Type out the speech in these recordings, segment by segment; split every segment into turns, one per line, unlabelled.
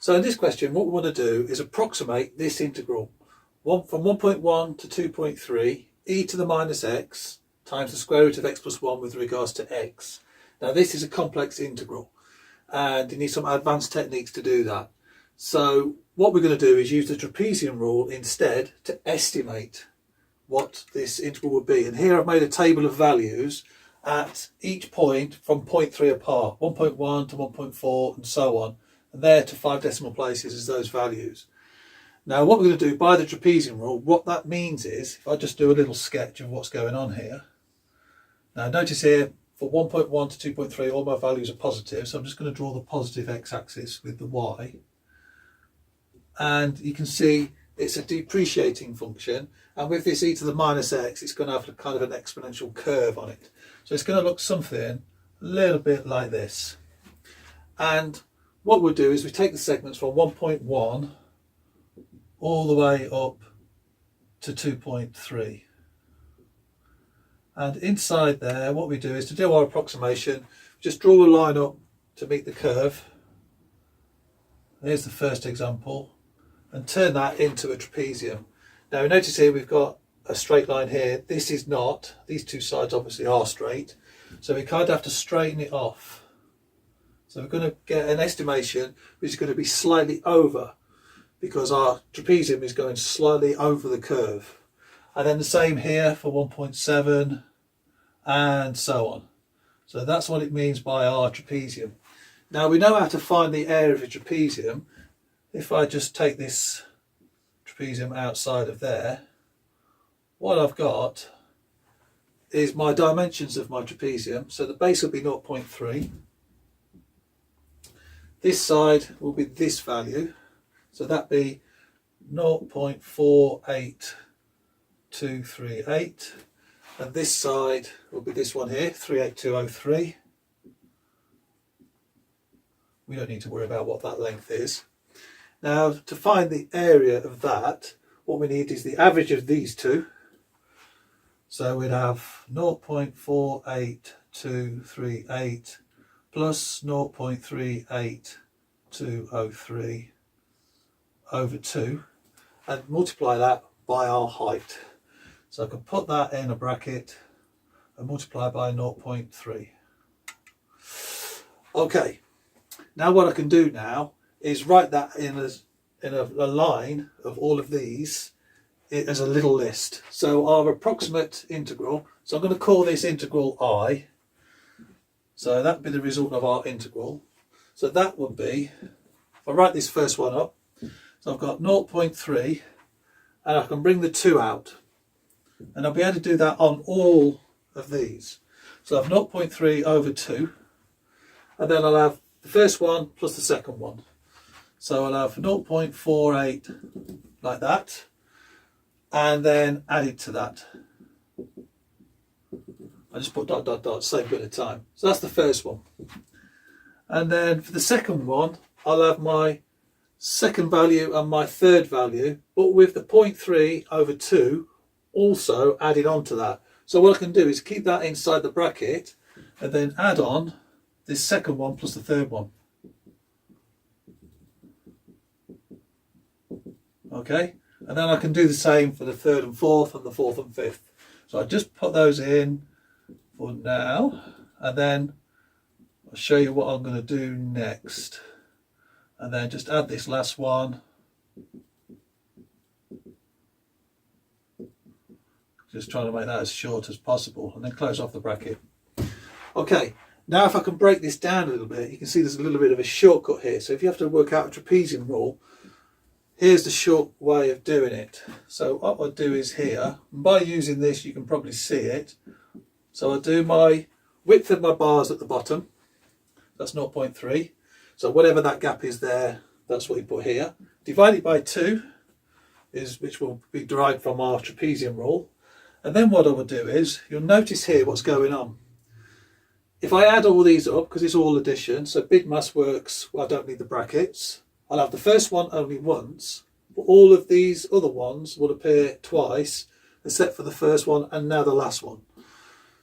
So in this question, what we want to do is approximate this integral from 1.1 to 2.3 e to the minus x times the square root of x plus 1 with regards to x. Now this is a complex integral and you need some advanced techniques to do that. So what we're going to do is use the trapezium rule instead to estimate what this integral would be. And here I've made a table of values at each point from 0.3 apart, 1.1 to 1.4 and so on. And there to 5 decimal places is those values. Now what we're going to do by the trapezium rule, what that means is, if I just do a little sketch of what's going on here. Now notice here for 1.1 to 2.3 all my values are positive, so I'm just going to draw the positive x-axis with the y. And you can see it's a depreciating function, and with this e to the minus x it's going to have kind of an exponential curve on it. So it's going to look something a little bit like this. And what we'll do is we take the segments from 1.1 all the way up to 2.3. And inside there, what we do is to do our approximation, just draw a line up to meet the curve. There's the first example, and turn that into a trapezium. Now notice here we've got a straight line here. This is not. These two sides obviously are straight. So we kind of have to straighten it off. So we're going to get an estimation which is going to be slightly over because our trapezium is going slightly over the curve. And then the same here for 1.7 and so on. So that's what it means by our trapezium. Now we know how to find the area of a trapezium. If I just take this trapezium outside of there, what I've got is my dimensions of my trapezium. So the base will be 0.3. This side will be this value, so that be 0.48238, and this side will be this one here, 38203. We don't need to worry about what that length is. Now to find the area of that, what we need is the average of these two. So we'd have 0.48238 plus 0.38203 over 2 and multiply that by our height. So I can put that in a bracket and multiply by 0.3. Okay, now what I can do now is write that in a line of all of these as a little list. So our approximate integral, so I'm going to call this integral I. So that would be the result of our integral. So that would be, if I write this first one up, so I've got 0.3 and I can bring the 2 out. And I'll be able to do that on all of these. So I have 0.3 over 2 and then I'll have the first one plus the second one. So I'll have 0.48 like that and then added to that. I just put ... save bit of time. So that's the first one. And then for the second one, I'll have my second value and my third value, but with the 0.3 over 2 also added on to that. So what I can do is keep that inside the bracket and then add on this second one plus the third one. Okay, and then I can do the same for the third and fourth and the fourth and fifth. So I just put those in for now, and then I'll show you what I'm going to do next, and then just add this last one, just trying to make that as short as possible, and then close off the bracket. Okay, now if I can break this down a little bit, you can see there's a little bit of a shortcut here. So if you have to work out a trapezium rule, here's the short way of doing it. So what I'll do is here, and by using this you can probably see it. So I'll do my width of my bars at the bottom, that's 0.3. So whatever that gap is there, that's what you put here. Divided by 2, which will be derived from our trapezium rule. And then what I will do is, you'll notice here what's going on. If I add all these up, because it's all addition, so big mass works, well, I don't need the brackets. I'll have the first one only once, but all of these other ones will appear twice, except for the first one and now the last one.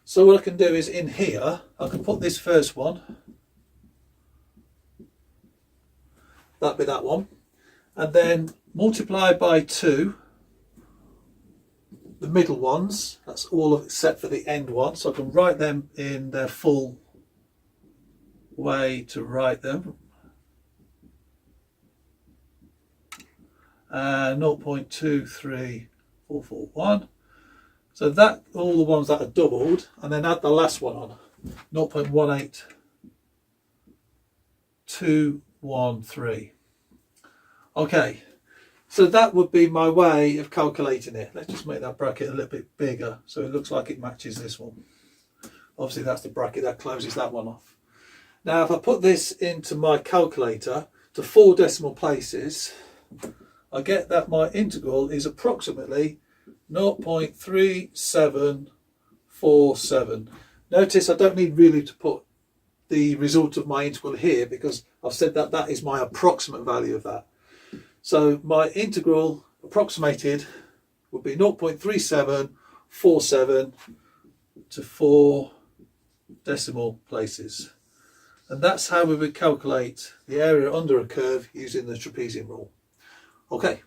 So what I can do is in here, I can put this first one that'd be that one. And then multiply by 2 the middle ones. That's all except for the end one. So I can write them in their full way to write them. 0.23441. So that, all the ones that are doubled, and then add the last one on, 0.18213. Okay, so that would be my way of calculating it. Let's just make that bracket a little bit bigger so it looks like it matches this one. Obviously that's the bracket that closes that one off. Now if I put this into my calculator to 4 decimal places, I get that my integral is approximately 0.3747. Notice I don't need really to put the result of my integral here because I've said that that is my approximate value of that. So my integral approximated would be 0.3747 to 4 decimal places. And that's how we would calculate the area under a curve using the trapezium rule. Okay.